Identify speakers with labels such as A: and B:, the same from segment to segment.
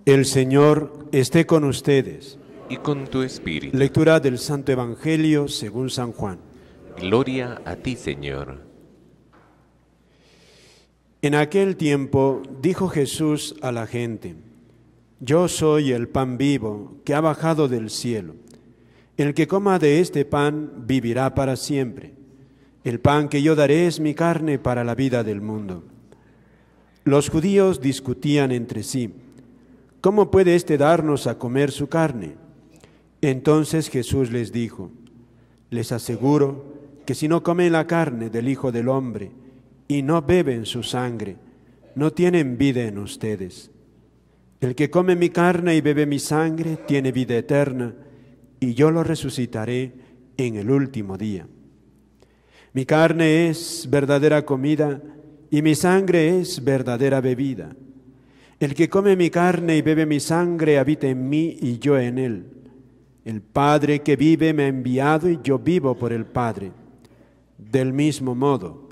A: El Señor esté con ustedes.
B: Y con tu espíritu.
A: Lectura del Santo Evangelio según San Juan.
B: Gloria a ti, Señor.
A: En aquel tiempo dijo Jesús a la gente: Yo soy el pan vivo que ha bajado del cielo. El que coma de este pan vivirá para siempre. El pan que yo daré es mi carne para la vida del mundo. Los judíos discutían entre sí: ¿Cómo puede éste darnos a comer su carne? Entonces Jesús les dijo: Les aseguro que si no comen la carne del Hijo del Hombre y no beben su sangre, no tienen vida en ustedes. El que come mi carne y bebe mi sangre tiene vida eterna, y yo lo resucitaré en el último día. Mi carne es verdadera comida y mi sangre es verdadera bebida. El que come mi carne y bebe mi sangre habita en mí y yo en él. El Padre que vive me ha enviado y yo vivo por el Padre. Del mismo modo,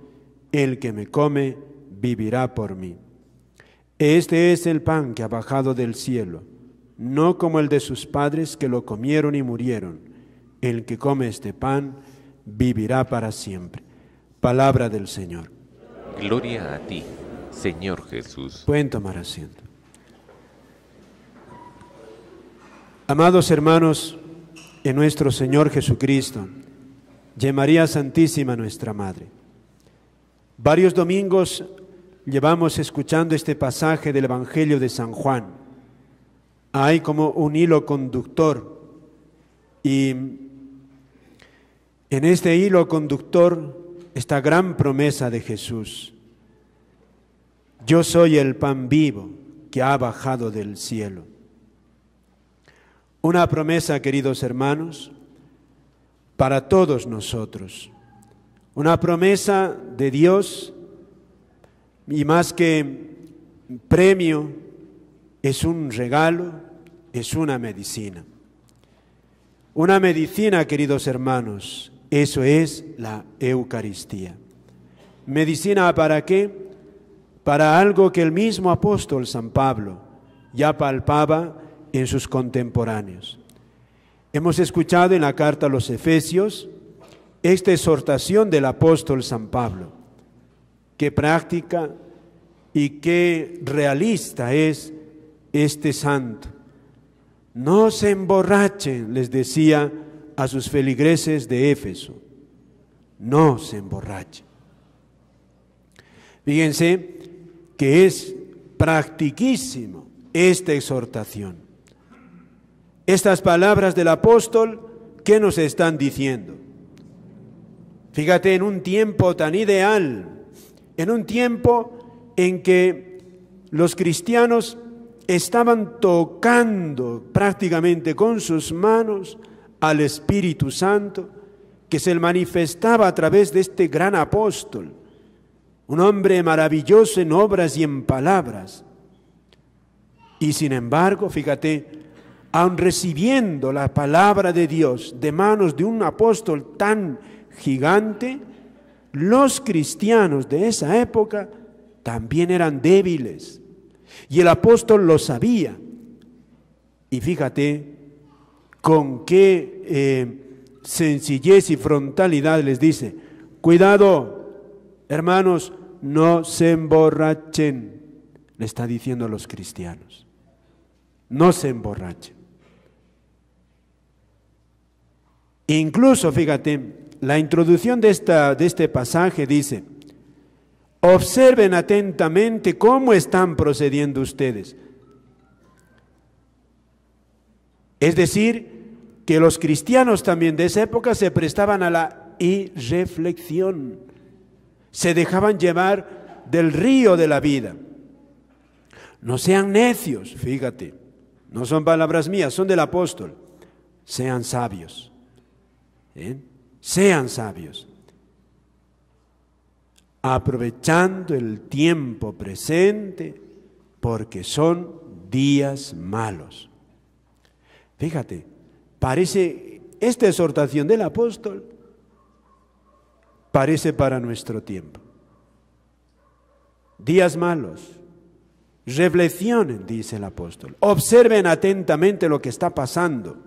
A: el que me come vivirá por mí. Este es el pan que ha bajado del cielo, no como el de sus padres que lo comieron y murieron. El que come este pan vivirá para siempre. Palabra del Señor.
B: Gloria a ti, Señor Jesús.
A: Pueden tomar asiento. Amados hermanos, en nuestro Señor Jesucristo, y en María Santísima nuestra Madre, varios domingos llevamos escuchando este pasaje del Evangelio de San Juan. Hay como un hilo conductor, y en este hilo conductor esta gran promesa de Jesús: Yo soy el pan vivo que ha bajado del cielo. Una promesa, queridos hermanos, para todos nosotros. Una promesa de Dios, y más que premio, es un regalo, es una medicina. Una medicina, queridos hermanos, eso es la Eucaristía. ¿Medicina para qué? Para algo que el mismo apóstol San Pablo ya palpaba en sus contemporáneos. Hemos escuchado en la carta a los Efesios esta exhortación del apóstol San Pablo. Qué práctica y qué realista es este santo. No se emborrachen, les decía a sus feligreses de Éfeso. No se emborrachen. Fíjense que es practiquísimo esta exhortación. Estas palabras del apóstol, ¿qué nos están diciendo? Fíjate, en un tiempo tan ideal, en un tiempo en que los cristianos estaban tocando prácticamente con sus manos al Espíritu Santo, que se manifestaba a través de este gran apóstol, un hombre maravilloso en obras y en palabras. Y sin embargo, fíjate, aun recibiendo la palabra de Dios de manos de un apóstol tan gigante, los cristianos de esa época también eran débiles. Y el apóstol lo sabía. Y fíjate con qué sencillez y frontalidad les dice: cuidado, hermanos, no se emborrachen. Le está diciendo a los cristianos: no se emborrachen. Incluso, fíjate, la introducción de este pasaje dice: observen atentamente cómo están procediendo ustedes. Es decir, que los cristianos también de esa época se prestaban a la irreflexión, se dejaban llevar del río de la vida. No sean necios, fíjate, no son palabras mías, son del apóstol. Sean sabios. Sean sabios, aprovechando el tiempo presente, porque son días malos. Fíjate, parece, esta exhortación del apóstol parece para nuestro tiempo. Días malos, Reflexionen, dice el apóstol. Observen atentamente lo que está pasando.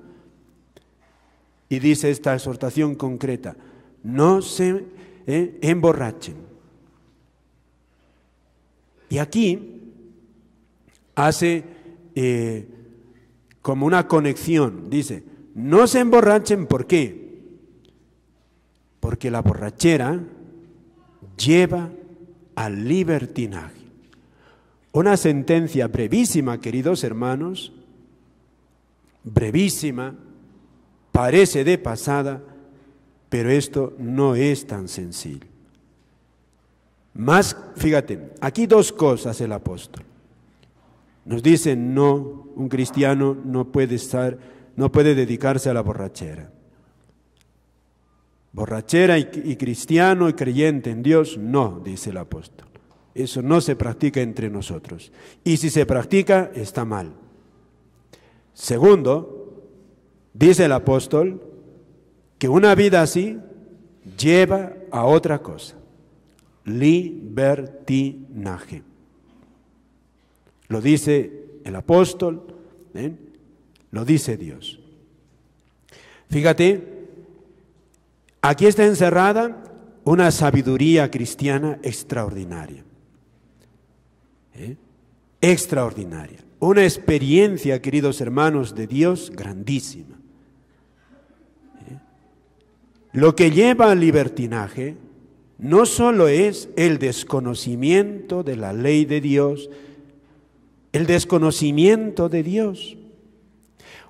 A: Y dice esta exhortación concreta: no se emborrachen. Y aquí hace como una conexión. Dice, no se emborrachen, ¿por qué? Porque la borrachera lleva al libertinaje. Una sentencia brevísima, queridos hermanos, brevísima, parece de pasada, pero esto no es tan sencillo. Más, fíjate, aquí dos cosas el apóstol. Nos dice, no, un cristiano no puede dedicarse a la borrachera. Borrachera y cristiano y creyente en Dios, no, dice el apóstol. Eso no se practica entre nosotros. Y si se practica, está mal. Segundo, dice el apóstol que una vida así lleva a otra cosa: libertinaje. Lo dice el apóstol, lo dice Dios. Fíjate, aquí está encerrada una sabiduría cristiana extraordinaria. Extraordinaria. Una experiencia, queridos hermanos, de Dios grandísima. Lo que lleva al libertinaje no solo es el desconocimiento de la ley de Dios, el desconocimiento de Dios.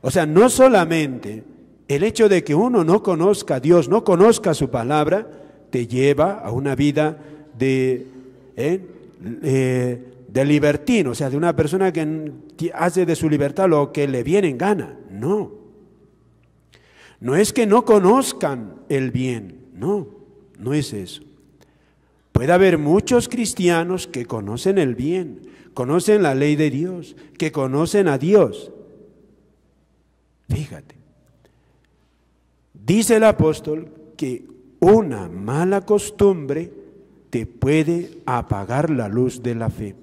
A: O sea, no solamente el hecho de que uno no conozca a Dios, no conozca su palabra, te lleva a una vida de libertino, o sea, de una persona que hace de su libertad lo que le viene en gana. No. No es que no conozcan el bien, no, no es eso. Puede haber muchos cristianos que conocen el bien, conocen la ley de Dios, que conocen a Dios. Fíjate, dice el apóstol que una mala costumbre te puede apagar la luz de la fe.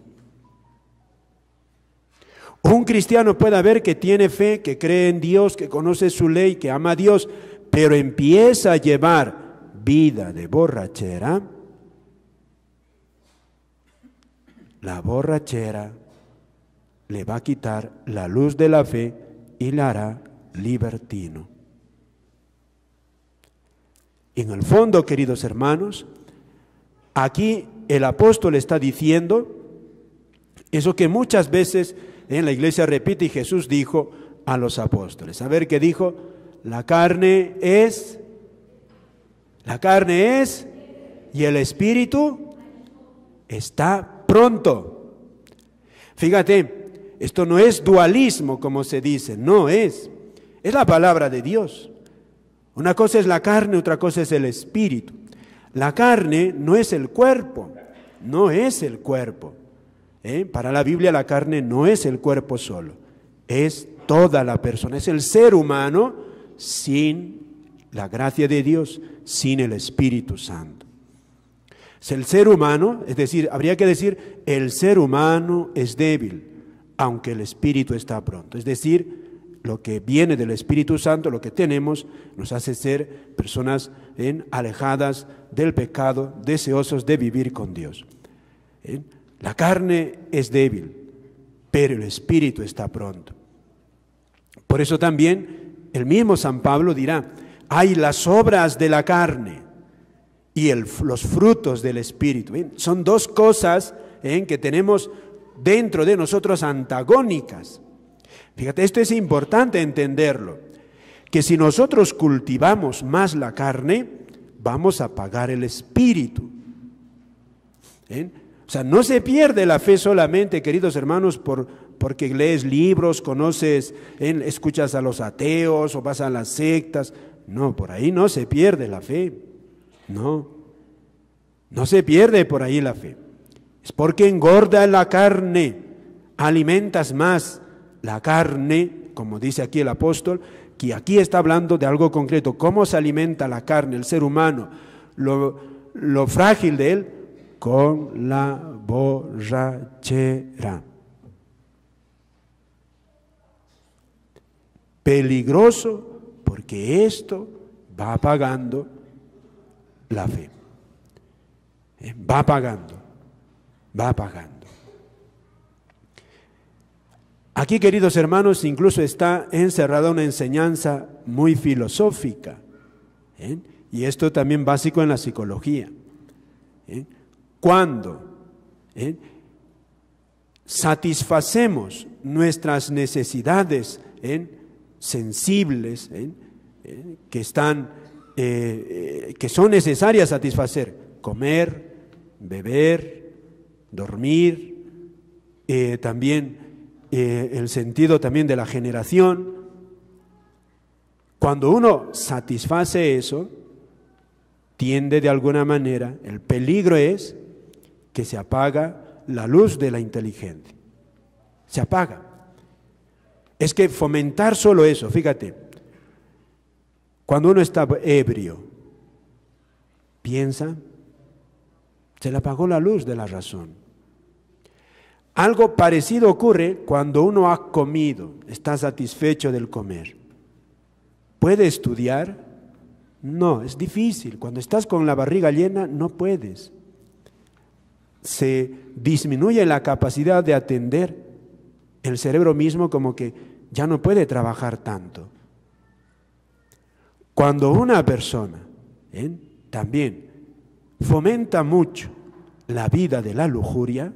A: Un cristiano puede ver que tiene fe, que cree en Dios, que conoce su ley, que ama a Dios, pero empieza a llevar vida de borrachera. La borrachera le va a quitar la luz de la fe y la hará libertino. En el fondo, queridos hermanos, aquí el apóstol está diciendo eso que muchas veces en la iglesia repite y Jesús dijo a los apóstoles. A ver qué dijo: la carne es y el espíritu está pronto. Fíjate, esto no es dualismo como se dice, no es la palabra de Dios. Una cosa es la carne, otra cosa es el espíritu. La carne no es el cuerpo, no es el cuerpo. Para la Biblia la carne no es el cuerpo solo, es toda la persona, es el ser humano sin la gracia de Dios, sin el Espíritu Santo. Es el ser humano, es decir, habría que decir, el ser humano es débil, aunque el Espíritu está pronto. Es decir, lo que viene del Espíritu Santo, lo que tenemos, nos hace ser personas alejadas del pecado, deseosos de vivir con Dios. La carne es débil, pero el espíritu está pronto. Por eso también el mismo San Pablo dirá, hay las obras de la carne y los frutos del espíritu. Son dos cosas que tenemos dentro de nosotros antagónicas. Fíjate, esto es importante entenderlo, que si nosotros cultivamos más la carne, vamos a apagar el espíritu. O sea, no se pierde la fe solamente, queridos hermanos, porque lees libros, conoces, escuchas a los ateos o vas a las sectas. No, por ahí no se pierde la fe. No se pierde por ahí la fe. Es porque engorda la carne, alimentas más la carne, como dice aquí el apóstol, que aquí está hablando de algo concreto. ¿Cómo se alimenta la carne, el ser humano, lo frágil de él? Con la borrachera. peligroso, porque esto va apagando la fe. Va apagando. Aquí, queridos hermanos, incluso está encerrada una enseñanza muy filosófica, y esto también básico en la psicología. Cuando satisfacemos nuestras necesidades sensibles, que son necesarias satisfacer: comer, beber, dormir, también el sentido también de la generación. Cuando uno satisface eso, tiende de alguna manera, el peligro es que se apaga la luz de la inteligencia. Se apaga. Es que fomentar solo eso, fíjate, cuando uno está ebrio, piensa, se le apagó la luz de la razón. Algo parecido ocurre cuando uno ha comido, está satisfecho del comer. ¿Puede estudiar? No, es difícil. Cuando estás con la barriga llena, no puedes. Se disminuye la capacidad de atender. El cerebro mismo como que ya no puede trabajar tanto. Cuando una persona también fomenta mucho la vida de la lujuria,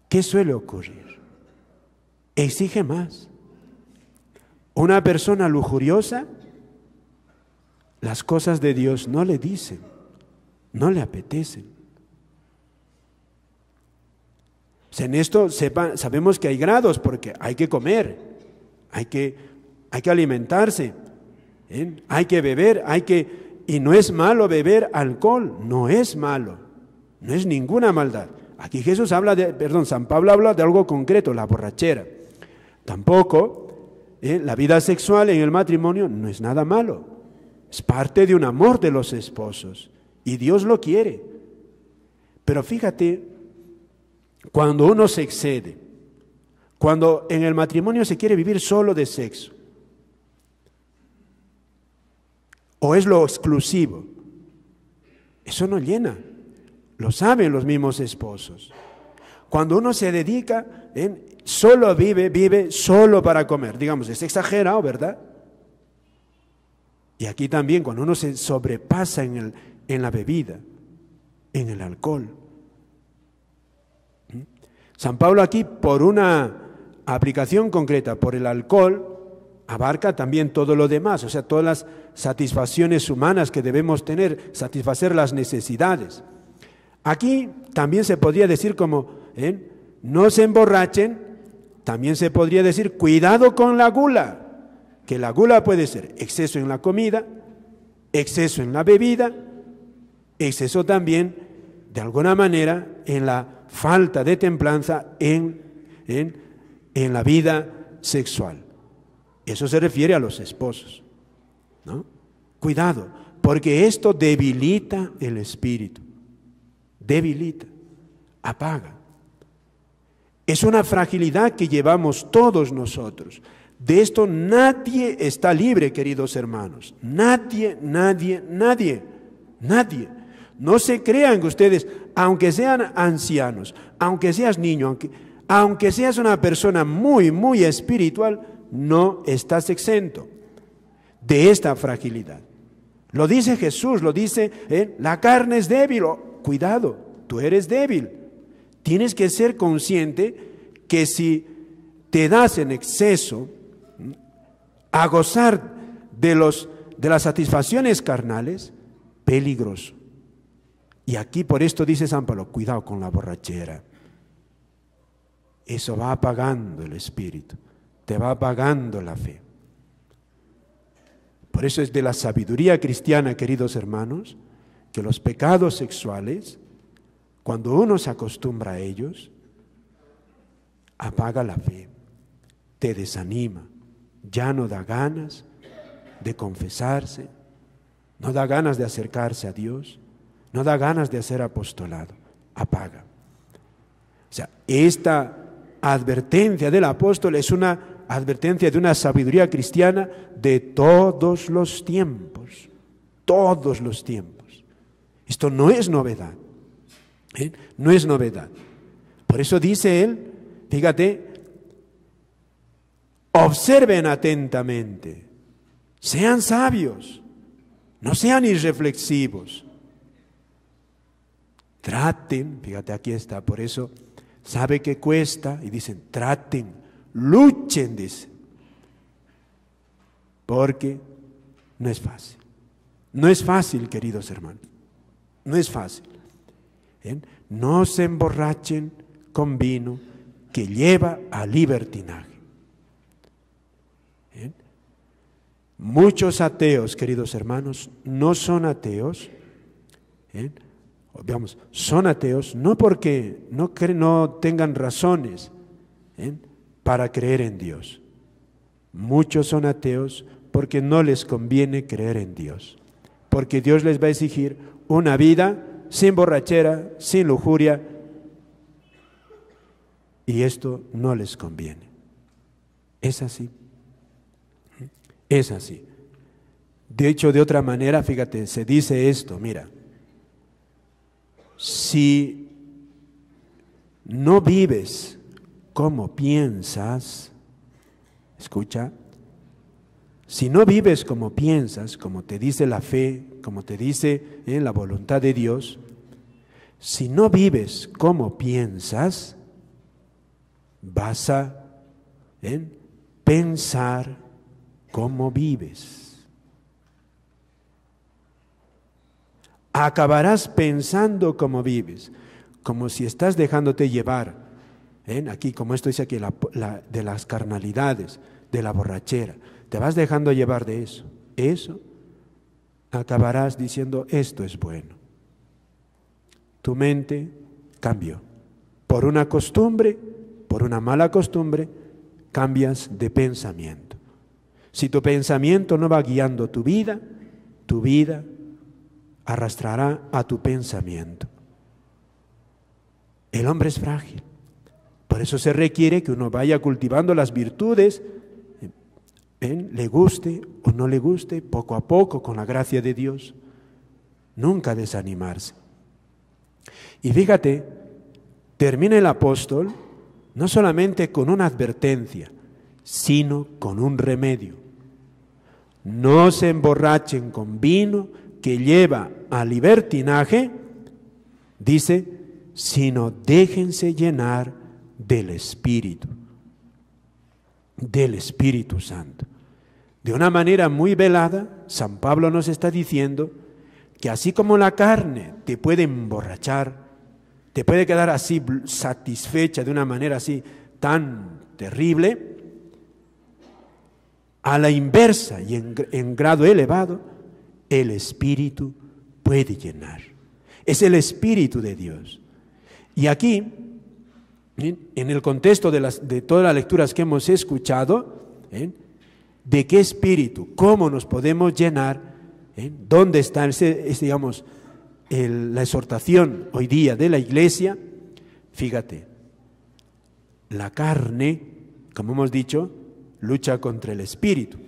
A: ¿qué suele ocurrir? Exige más. Una persona lujuriosa, las cosas de Dios no le dicen, no le apetecen. En esto sabemos que hay grados, porque hay que comer, hay que alimentarse, hay que beber, y no es malo beber alcohol, no es malo, no es ninguna maldad. Aquí San Pablo habla de algo concreto, la borrachera. Tampoco la vida sexual en el matrimonio no es nada malo. Es parte de un amor de los esposos y Dios lo quiere. Pero fíjate, cuando uno se excede, cuando en el matrimonio se quiere vivir solo de sexo, o es lo exclusivo, eso no llena. Lo saben los mismos esposos. Cuando uno se dedica, solo vive solo para comer. Digamos, es exagerado, ¿verdad? Y aquí también, cuando uno se sobrepasa en la bebida, en el alcohol. San Pablo aquí, por una aplicación concreta, por el alcohol, abarca también todo lo demás, o sea, todas las satisfacciones humanas que debemos tener, satisfacer las necesidades. Aquí también se podría decir como, no se emborrachen, también se podría decir, cuidado con la gula, que la gula puede ser exceso en la comida, exceso en la bebida, exceso también, de alguna manera, en la falta de templanza en la vida sexual. Eso se refiere a los esposos, ¿no? Cuidado, porque esto debilita el espíritu. Debilita, apaga. Es una fragilidad que llevamos todos nosotros. De esto nadie está libre, queridos hermanos. Nadie. No se crean que ustedes, aunque sean ancianos, aunque seas niño, aunque seas una persona muy espiritual, no estás exento de esta fragilidad. Lo dice Jesús, lo dice, la carne es débil. Cuidado, tú eres débil. Tienes que ser consciente que si te das en exceso a gozar de las satisfacciones carnales, peligroso. Y aquí por esto dice San Pablo, cuidado con la borrachera. Eso va apagando el espíritu, te va apagando la fe. Por eso es de la sabiduría cristiana, queridos hermanos, que los pecados sexuales, cuando uno se acostumbra a ellos, apaga la fe, te desanima, ya no da ganas de confesarse, no da ganas de acercarse a Dios, no da ganas de hacer apostolado, apaga. O sea, esta advertencia del apóstol es una advertencia de una sabiduría cristiana de todos los tiempos. Todos los tiempos. Esto no es novedad. No es novedad. Por eso dice él, fíjate, observen atentamente, sean sabios, no sean irreflexivos. Traten, fíjate, aquí está, por eso sabe que cuesta y dicen, traten, luchen, dice, porque no es fácil. No es fácil, queridos hermanos, no es fácil. No se emborrachen con vino que lleva a libertinaje. Muchos ateos, queridos hermanos, no son ateos, digamos, son ateos no porque no tengan razones para creer en Dios. Muchos son ateos porque no les conviene creer en Dios, porque Dios les va a exigir una vida sin borrachera, sin lujuria, y esto no les conviene. Es así. Es así. De hecho, de otra manera, fíjate, se dice esto, mira, si no vives como piensas, escucha, si no vives como piensas, como te dice la fe, como te dice la voluntad de Dios, si no vives como piensas, vas a pensar como vives. Acabarás pensando como vives, como si estás dejándote llevar, aquí como esto dice aquí, de las carnalidades, de la borrachera, te vas dejando llevar de eso. Eso acabarás diciendo, esto es bueno. Tu mente cambió. Por una costumbre, por una mala costumbre, cambias de pensamiento. Si tu pensamiento no va guiando tu vida arrastrará a tu pensamiento. El hombre es frágil. Por eso se requiere que uno vaya cultivando las virtudes, le guste o no le guste, poco a poco, con la gracia de Dios. Nunca desanimarse. Y fíjate, termina el apóstol no solamente con una advertencia, sino con un remedio. No se emborrachen con vino que lleva a libertinaje, dice, sino déjense llenar del Espíritu Santo. De una manera muy velada, San Pablo nos está diciendo que así como la carne te puede emborrachar, te puede quedar así satisfecha de una manera así tan terrible, a la inversa y en grado elevado, el Espíritu puede llenar. Es el Espíritu de Dios. Y aquí, en el contexto de todas las lecturas que hemos escuchado, ¿de qué espíritu? ¿Cómo nos podemos llenar? ¿Dónde está digamos, la exhortación hoy día de la Iglesia? Fíjate, la carne, como hemos dicho, lucha contra el espíritu.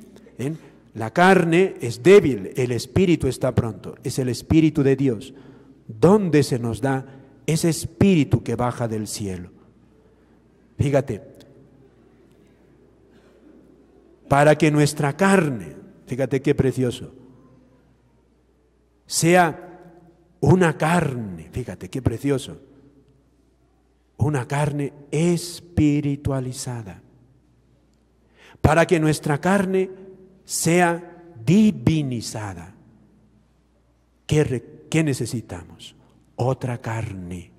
A: La carne es débil, el espíritu está pronto, es el Espíritu de Dios. ¿Dónde se nos da ese espíritu que baja del cielo? Fíjate, para que nuestra carne, fíjate qué precioso, sea una carne, fíjate qué precioso, una carne espiritualizada, para que nuestra carne sea divinizada. ¿Qué necesitamos? Otra carne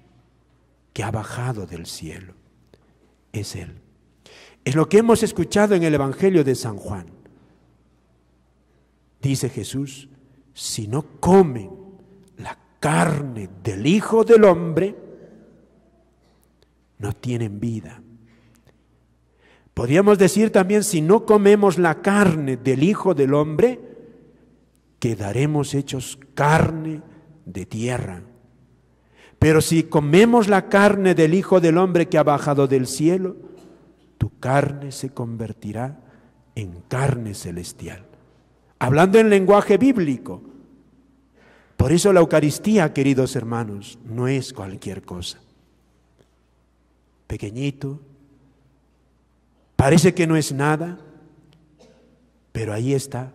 A: que ha bajado del cielo. Es Él. Es lo que hemos escuchado en el Evangelio de San Juan. Dice Jesús, si no comen la carne del Hijo del Hombre, no tienen vida. Podríamos decir también, si no comemos la carne del Hijo del Hombre, quedaremos hechos carne de tierra. Pero si comemos la carne del Hijo del Hombre que ha bajado del cielo, tu carne se convertirá en carne celestial. Hablando en lenguaje bíblico. Por eso la Eucaristía, queridos hermanos, no es cualquier cosa. Pequeñito, parece que no es nada, pero ahí está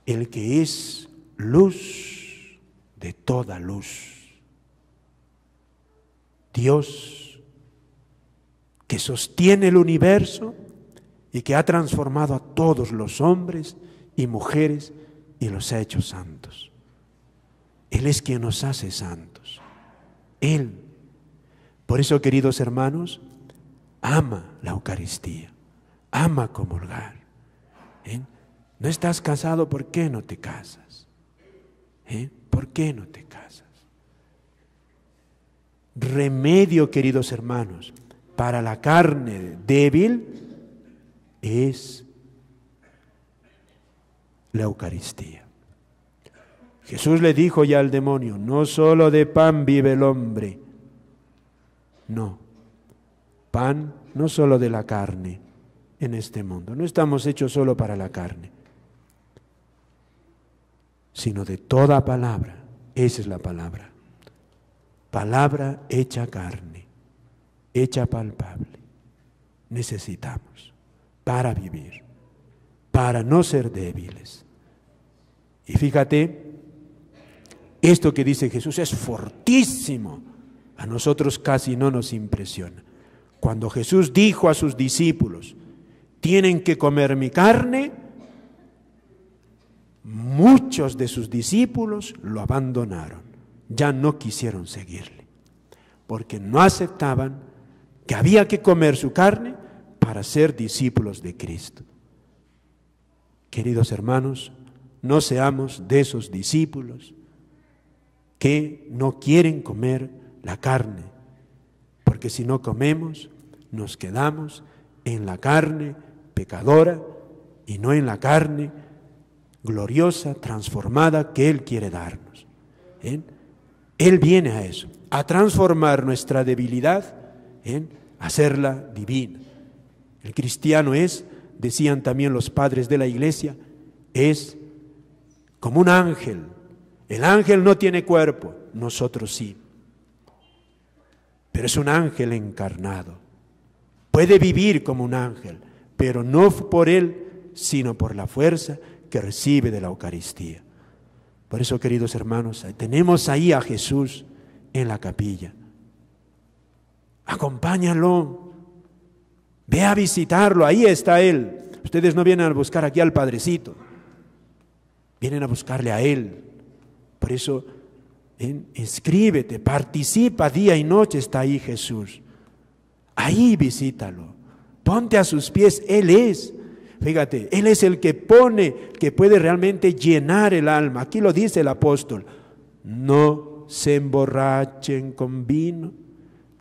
A: el que es luz de toda luz. Dios que sostiene el universo y que ha transformado a todos los hombres y mujeres y los ha hecho santos. Él es quien nos hace santos. Él. Por eso, queridos hermanos, ama la Eucaristía, ama comulgar. ¿No estás casado? ¿Por qué no te casas? ¿Por qué no te casas? Remedio, queridos hermanos, para la carne débil es la Eucaristía. Jesús le dijo ya al demonio, no solo de pan vive el hombre. No, pan no solo de la carne en este mundo. No estamos hechos solo para la carne, sino de toda palabra. Esa es la palabra. Palabra hecha carne, hecha palpable. Necesitamos para vivir, para no ser débiles. Y fíjate, esto que dice Jesús es fortísimo. A nosotros casi no nos impresiona. Cuando Jesús dijo a sus discípulos, tienen que comer mi carne, muchos de sus discípulos lo abandonaron. Ya no quisieron seguirle, porque no aceptaban que había que comer su carne para ser discípulos de Cristo. Queridos hermanos, no seamos de esos discípulos que no quieren comer la carne, porque si no comemos, nos quedamos en la carne pecadora y no en la carne gloriosa, transformada que Él quiere darnos. Él viene a eso, a transformar nuestra debilidad en hacerla divina. El cristiano es, decían también los padres de la iglesia, es como un ángel. El ángel no tiene cuerpo, nosotros sí. Pero es un ángel encarnado. Puede vivir como un ángel, pero no por él, sino por la fuerza que recibe de la Eucaristía. Por eso, queridos hermanos, tenemos ahí a Jesús en la capilla. Acompáñalo, ve a visitarlo, ahí está Él. Ustedes no vienen a buscar aquí al Padrecito, vienen a buscarle a Él. Por eso, inscríbete, participa día y noche, está ahí Jesús. Ahí visítalo, ponte a sus pies, Él es. Fíjate, Él es el que pone, que puede realmente llenar el alma. Aquí lo dice el apóstol, no se emborrachen con vino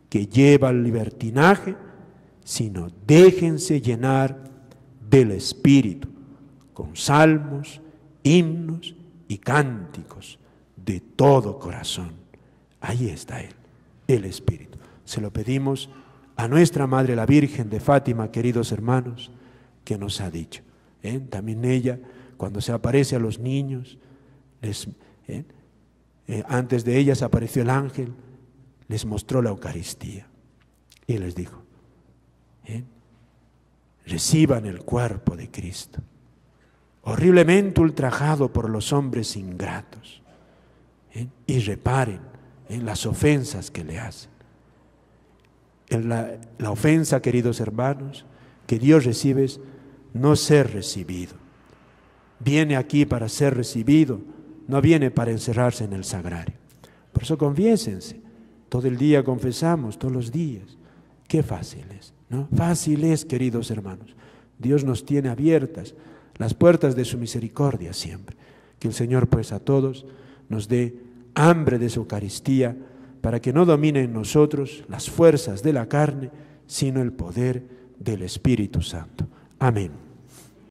A: que lleva al libertinaje, sino déjense llenar del Espíritu, con salmos, himnos y cánticos de todo corazón. Ahí está Él, el Espíritu. Se lo pedimos a nuestra Madre la Virgen de Fátima, queridos hermanos, que nos ha dicho. También ella, cuando se aparece a los niños, antes de ella se apareció el ángel, les mostró la Eucaristía y les dijo, reciban el cuerpo de Cristo, horriblemente ultrajado por los hombres ingratos, y reparen en las ofensas que le hacen. La ofensa, queridos hermanos, que Dios recibe es no ser recibido. Viene aquí para ser recibido, no viene para encerrarse en el sagrario. Por eso confiésense, todo el día confesamos, todos los días. Qué fácil es, ¿no? Fácil es, queridos hermanos. Dios nos tiene abiertas las puertas de su misericordia siempre. Que el Señor pues a todos nos dé hambre de su Eucaristía para que no domine en nosotros las fuerzas de la carne, sino el poder del Espíritu Santo. Amén.